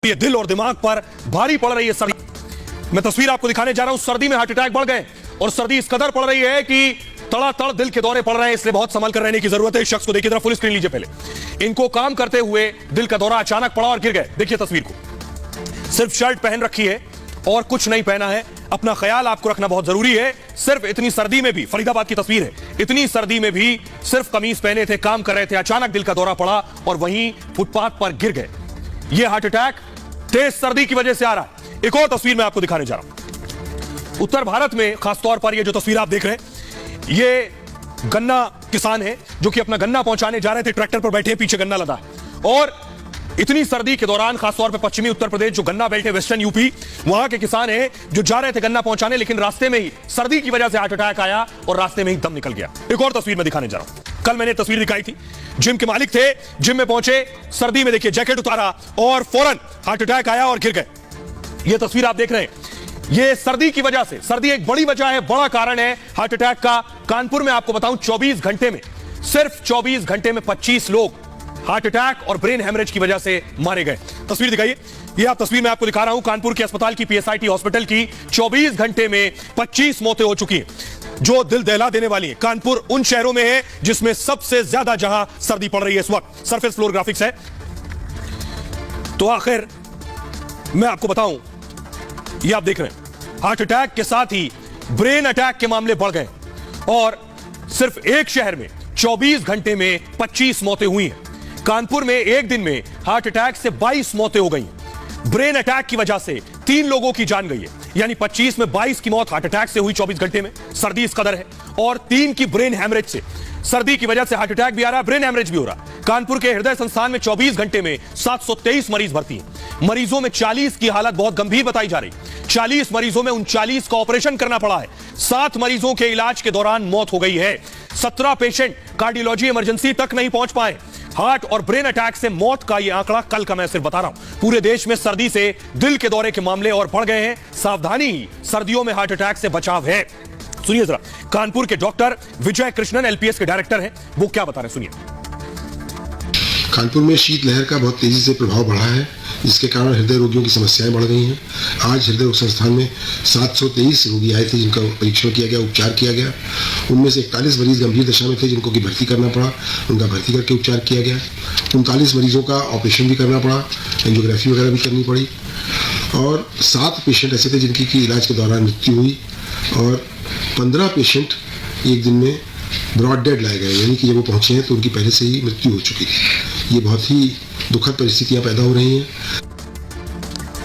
ये दिल और दिमाग पर भारी पड़ रही है सर्दी। मैं तस्वीर आपको दिखाने जा रहा हूं। सर्दी में हार्ट अटैक बढ़ गए और सर्दी इस कदर पड़ रही है कि तड़ातड़ दिल के दौरे पड़ रहे हैं, इसलिए बहुत संभल कर रहने की जरूरत है। इस शख्स को देखिए, जरा फुल स्क्रीन लीजिए। पहले इनको काम करते हुए दिल का दौरा अचानक पड़ा और गिर गए। देखिए तस्वीर को, सिर्फ शर्ट पहन रखी है और कुछ नहीं पहना है। अपना ख्याल आपको रखना बहुत जरूरी है। सिर्फ इतनी सर्दी में भी, फरीदाबाद की तस्वीर है, इतनी सर्दी में भी सिर्फ कमीज पहने थे, काम कर रहे थे, अचानक दिल का दौरा पड़ा और वहीं फुटपाथ पर गिर गए। यह हार्ट अटैक तेज सर्दी की वजह से आ रहा है। एक और तस्वीर मैं आपको दिखाने जा रहा हूं। उत्तर भारत में खासतौर पर यह जो तस्वीर आप देख रहे हैं, ये गन्ना किसान है जो कि अपना गन्ना पहुंचाने जा रहे थे। ट्रैक्टर पर बैठे, पीछे गन्ना लदा है और इतनी सर्दी के दौरान खासतौर पर पश्चिमी उत्तर प्रदेश जो गन्ना बेल्ट है, वेस्टर्न यूपी, वहां के किसान हैं जो जा रहे थे गन्ना पहुंचाने, लेकिन रास्ते में ही सर्दी की वजह से हार्ट अटैक आया और रास्ते में ही दम निकल गया। एक और तस्वीर मैं दिखाने जा रहा हूं। कल मैंने तस्वीर दिखाई थी, जिम के मालिक थे, जिम में पहुंचे, सर्दी में देखिए जैकेट उतारा और फौरन हार्ट अटैक आया और गिर गए। यह तस्वीर आप देख रहे हैं, यह सर्दी की वजह से, सर्दी एक बड़ी वजह है, बड़ा कारण है हार्ट अटैक का। कानपुर में आपको बताऊं, 24 घंटे में, सिर्फ 24 घंटे में 25 लोग हार्ट अटैक और ब्रेन हेमरेज की वजह से मारे गए। तस्वीर दिखाइए, यह आप तस्वीर मैं आपको दिखा रहा हूं कानपुर के अस्पताल की, पीएसआईटी हॉस्पिटल की। 24 घंटे में 25 मौतें हो चुकी हैं जो दिल दहला देने वाली है। कानपुर उन शहरों में है जिसमें सबसे ज्यादा जहां सर्दी पड़ रही है इस वक्त। सरफेस फ्लोर ग्राफिक्स है। तो आखिर मैं आपको बताऊं, ये आप देख रहे हैं, हार्ट अटैक के साथ ही ब्रेन अटैक के मामले बढ़ गए और सिर्फ एक शहर में 24 घंटे में 25 मौतें हुई हैं। कानपुर में एक दिन में हार्ट अटैक से 22 मौतें हो गई। ब्रेन अटैक की वजह से 3 लोगों की जान गई है, यानी 25 में 22 की मौत हार्ट अटैक से हुई 24 घंटे में। सर्दी इस कदर है और 3 की ब्रेन हैमरेज से। सर्दी की वजह से हार्ट अटैक भी आ रहा है, ब्रेन हैमरेज भी हो रहा है। कानपुर के हृदय संस्थान में 24 घंटे में 723 मरीज भर्ती हैं। मरीजों में 40 की हालत बहुत गंभीर बताई जा रही। 40 मरीजों में 39 का ऑपरेशन करना पड़ा है। 7 मरीजों के इलाज के दौरान मौत हो गई है। 17 पेशेंट कार्डियोलॉजी इमरजेंसी तक नहीं पहुंच पाए। हार्ट और ब्रेन अटैक से मौत का यह आंकड़ा कल का मैं सिर्फ बता रहा हूं। पूरे देश में सर्दी से दिल के दौरे के मामले और बढ़ गए हैं। सावधानी ही सर्दियों में हार्ट अटैक से बचाव है। सुनिए जरा, कानपुर के डॉक्टर विजय कृष्णन एलपीएस के डायरेक्टर हैं, वो क्या बता रहे हैं, सुनिए। कानपुर में शीतलहर का बहुत तेजी से प्रभाव बढ़ा है, जिसके कारण हृदय रोगियों की समस्याएं बढ़ गई हैं। आज हृदय रोग संस्थान में 723 रोगी आए थे जिनका परीक्षण किया गया, उपचार किया गया। उनमें से 41 मरीज गंभीर दशा में थे जिनको कि भर्ती करना पड़ा, उनका भर्ती करके उपचार किया गया। 39 मरीजों का ऑपरेशन भी करना पड़ा, एंजियोग्राफी वगैरह भी करनी पड़ी और 7 पेशेंट ऐसे थे जिनकी की इलाज के दौरान मृत्यु हुई और 15 पेशेंट एक दिन में ब्रॉड डेड लाए गए, यानी कि जब वो पहुंचे हैं तो उनकी पहले से ही मृत्यु हो चुकी थी। ये बहुत ही दुखद परिस्थितियां पैदा हो रही हैं।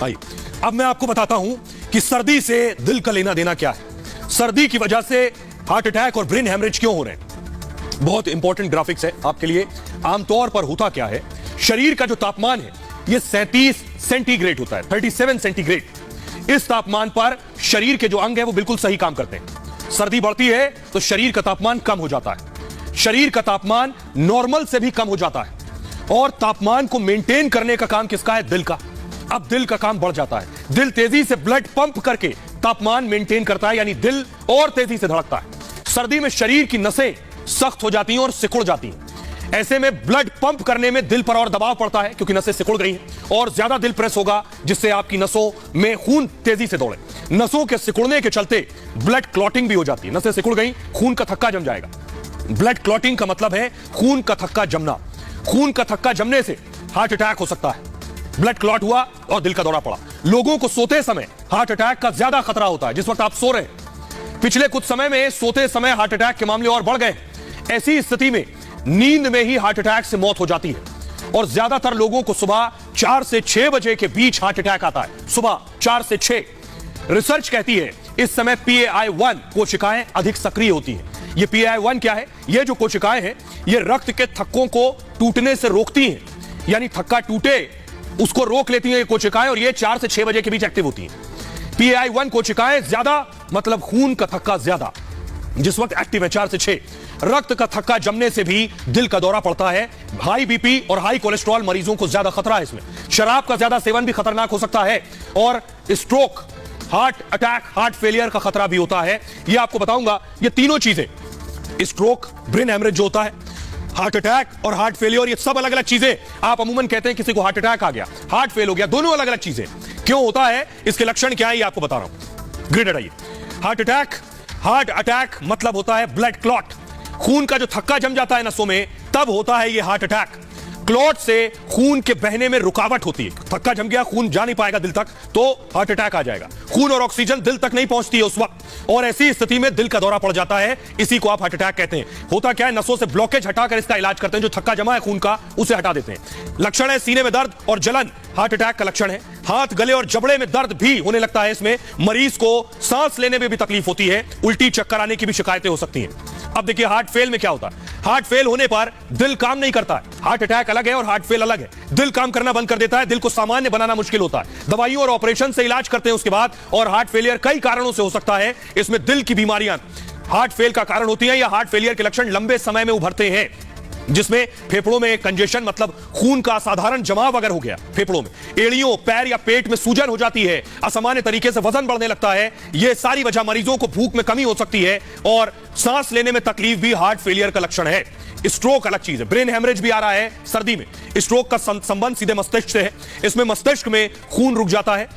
आइए अब मैं आपको बताता हूं कि सर्दी से दिल का लेना देना क्या है, सर्दी की वजह से हार्ट अटैक और ब्रेन हेमरेज क्यों हो रहे हैं। बहुत इंपॉर्टेंट ग्राफिक्स है आपके लिए। आमतौर पर होता क्या है, शरीर का जो तापमान है यह 37 सेंटीग्रेड होता है, 37 सेंटीग्रेड। इस तापमान पर शरीर के जो अंग है वो बिल्कुल सही काम करते हैं। सर्दी बढ़ती है तो शरीर का तापमान कम हो जाता है, शरीर का तापमान नॉर्मल से भी कम हो जाता है और तापमान को मेंटेन करने का काम किसका है, दिल का। अब दिल का काम बढ़ जाता है, दिल तेजी से ब्लड पंप करके तापमान मेंटेन करता है, यानी दिल और तेजी से धड़कता है। सर्दी में शरीर की नसें सख्त हो जाती हैं और सिकुड़ जाती हैं। ऐसे में ब्लड पंप करने में दिल पर और दबाव पड़ता है क्योंकि नसें सिकुड़ गई हैं और ज्यादा दिल प्रेस होगा जिससे आपकी नसों में खून तेजी से दौड़े। नसों के सिकुड़ने के चलते ब्लड क्लॉटिंग भी हो जाती है। नसें सिकुड़ गई, खून का थक्का जम जाएगा। ब्लड क्लॉटिंग का मतलब है खून का थक्का जमना। खून का थक्का जमने से हार्ट अटैक हो सकता है। ब्लड क्लॉट हुआ और दिल का दौरा पड़ा। लोगों को सोते समय हार्ट अटैक का ज्यादा खतरा होता है। जिस वक्त आप सो रहे हैं, पिछले कुछ समय में सोते समय हार्ट अटैक के मामले और बढ़ गए। ऐसी स्थिति में नींद में ही हार्ट अटैक से मौत हो जाती है और ज्यादातर लोगों को सुबह 4 से 6 बजे के बीच हार्ट अटैक आता है। सुबह 4 से 6। रिसर्च कहती है इस समय PAI-1 कोशिकाएं अधिक सक्रिय होती हैं। ये PAI-1 क्या है? ये जो कोशिकाएं हैं ये रक्त के थक्कों को टूटने से रोकती हैं, यानी थक्का टूटे उसको रोक लेती हैं ये कोशिकाएं और ये 4 से 6 बजे के बीच एक्टिव होती हैं। PAI-1 कोशिकाएं ज्यादा मतलब खून का थक्का ज्यादा, जिस वक्त एक्टिव है 4 से 6। रक्त का थक्का जमने से भी दिल का दौरा पड़ता है। हाई बीपी और हाई कोलेस्ट्रॉल मरीजों को ज्यादा खतरा है इसमें। शराब का ज्यादा सेवन भी खतरनाक हो सकता है और stroke, heart attack, heart failure का खतरा भी होता है। यह आपको बताऊंगा, ये तीनों चीजें, स्ट्रोक, ब्रेन हेमरेज जो होता है, हार्ट अटैक और हार्ट फेलियर ये सब अलग अलग चीजें। आप अमूमन कहते हैं किसी को हार्ट अटैक आ गया, हार्ट फेल हो गया, दोनों अलग अलग चीजें। क्यों होता है, इसके लक्षण क्या है, ये आपको बता रहा हूं। ग्रेड हटाइए। हार्ट अटैक मतलब होता है ब्लड क्लॉट, खून का जो थक्का जम जाता है नसों में, तब होता है ये हार्ट अटैक। क्लॉट से खून के बहने में रुकावट होती है, थक्का जम गया, खून जा नहीं पाएगा दिल तक, तो हार्ट अटैक आ जाएगा। खून और ऑक्सीजन दिल तक नहीं पहुंचती है उस वक्त, और ऐसी स्थिति में दिल का दौरा पड़ जाता है, इसी को आप हार्ट अटैक कहते हैं। होता क्या है, नसों से ब्लॉकेज हटाकर इसका इलाज करते हैं, जो थक्का जमा है खून का उसे हटा देते हैं। लक्षण है सीने में दर्द और जलन, हार्ट अटैक का लक्षण है। हाथ, गले और जबड़े में दर्द भी होने लगता है, इसमें मरीज को सांस लेने में भी तकलीफ होती है, उल्टी चक्कर आने की भी शिकायतें हो सकती हैं। अब देखिए हार्ट फेल में क्या होता है, हार्ट फेल होने पर दिल काम नहीं करता है। हार्ट अटैक अलग है और हार्ट फेल अलग है। दिल काम करना बंद कर देता है, दिल को सामान्य बनाना मुश्किल होता है। दवाइयों और ऑपरेशन से इलाज करते हैं उसके बाद, और हार्ट फेलियर कई कारणों से हो सकता है। इसमें दिल की बीमारियां हार्ट फेल का कारण होती हैं, या हार्ट फेलियर के लक्षण लंबे समय में उभरते हैं, जिसमें फेफड़ों में कंजेशन मतलब खून का असाधारण जमाव अगर हो गया फेफड़ों में, एड़ियों, पैर या पेट में सूजन हो जाती है, असामान्य तरीके से वजन बढ़ने लगता है, ये सारी वजह मरीजों को भूख में कमी हो सकती है, और सांस लेने में तकलीफ भी हार्ट फेलियर का लक्षण है। स्ट्रोक अलग चीज है, ब्रेन हेमरेज भी आ रहा है सर्दी में। स्ट्रोक का संबंध सीधे मस्तिष्क से है, इसमें मस्तिष्क में खून रुक जाता है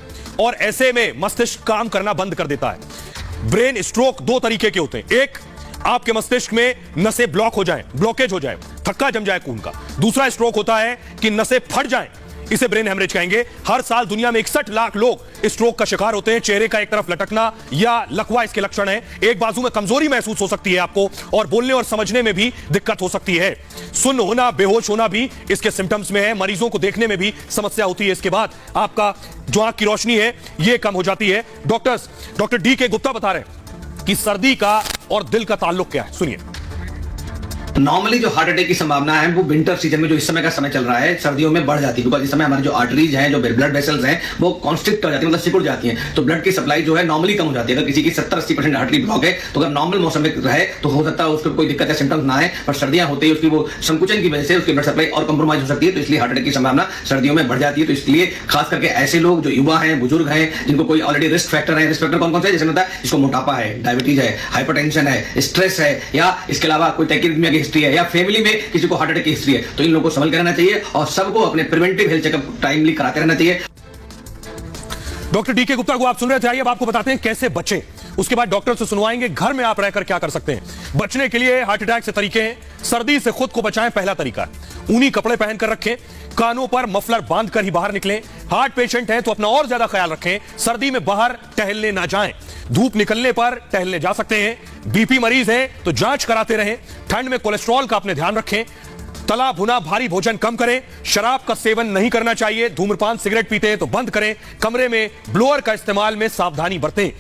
और ऐसे में मस्तिष्क काम करना बंद कर देता है। ब्रेन स्ट्रोक दो तरीके के होते हैं, एक आपके मस्तिष्क में नसें ब्लॉक हो जाएं, ब्लॉकेज हो जाए, थक्का जम जाए खून का। दूसरा स्ट्रोक होता है कि नसें फट जाएं, इसे ब्रेन हेमरेज कहेंगे। हर साल दुनिया में 61 लाख लोग स्ट्रोक का शिकार होते हैं। चेहरे का एक तरफ लटकना या लकवा इसके लक्षण है। एक बाजू में कमजोरी महसूस हो सकती है आपको, और बोलने और समझने में भी दिक्कत हो सकती है। सुन्न होना, बेहोश होना भी इसके सिम्टम्स में है। मरीजों को देखने में भी समस्या होती है। इसके बाद आपका जो आंख की रोशनी है ये कम हो जाती है। डॉक्टर डी के गुप्ता बता रहे हैं कि सर्दी का और दिल का ताल्लुक क्या है, सुनिए। नॉर्मली जो हार्ट अटैक की संभावना है वो विंटर सीजन में जो इस समय का समय चल रहा है सर्दियों में बढ़ जाती है, बिकॉज इस समय हमारे जो आर्टरीज हैं, जो ब्लड वेसल्स हैं, वो कॉन्स्ट्रिक्ट हो जाती है, मतलब सिकुड़ जाती हैं, तो ब्लड की सप्लाई जो है नॉर्मली कम हो जाती है। अगर किसी की 70-80% आर्टरी ब्लॉक है तो अगर नॉर्मल मौसम में रहे तो हो सकता है उसको कोई दिक्कत या सिम्टम्स ना आए, पर सर्दियां होते ही उसकी वो संकुचन की वजह से उसकी ब्लड सप्लाई और कंप्रोमाइज हो सकती है, तो इसलिए हार्ट अटैक की संभावना सर्दियों में बढ़ जाती है। तो इसलिए खास करके ऐसे लोग जो युवा हैं, बुजुर्ग हैं, जिनको कोई ऑलरेडी रिस्क फैक्टर है, रिस्क फैक्टर कौन कौन से, जैसे होता है जिसको मोटापा है, डायबिटीज है, हाइपरटेंशन है, स्ट्रेस है, या इसके अलावा कोई टैकिर्डिमिया की हिस्ट्री है, या फैमिली में किसी को हार्ट अटैक की हिस्ट्री है, तो इन लोगों को संभल कर रहना चाहिए और सबको अपने प्रिवेंटिव हेल्थ चेकअप टाइमली कराते रहना चाहिए। डॉक्टर डी के गुप्ता को आप सुन रहे थे, आइए अब आपको बताते हैं कैसे बचें। उसके बाद डॉक्टर से सुनवाएंगे घर में आप रहकर क्या कर सकते हैं बचने के लिए। हार्ट अटैक से तरीके हैं, सर्दी से खुद को बचाएं, पहला तरीका ऊनी कपड़े पहनकर रखें, कानों पर मफलर बांधकर ही बाहर निकलें। हार्ट पेशेंट हैं तो अपना और ज्यादा ख्याल रखें, सर्दी में बाहर टहलने ना जाएं, धूप निकलने पर टहलने जा सकते हैं। बीपी मरीज हैं तो जांच कराते रहें। ठंड में कोलेस्ट्रॉल का अपने ध्यान रखें। तला भुना भारी भोजन कम करें। शराब का सेवन नहीं करना चाहिए। धूम्रपान, सिगरेट पीते हैं तो बंद करें। कमरे में ब्लोअर का इस्तेमाल में सावधानी बरतें।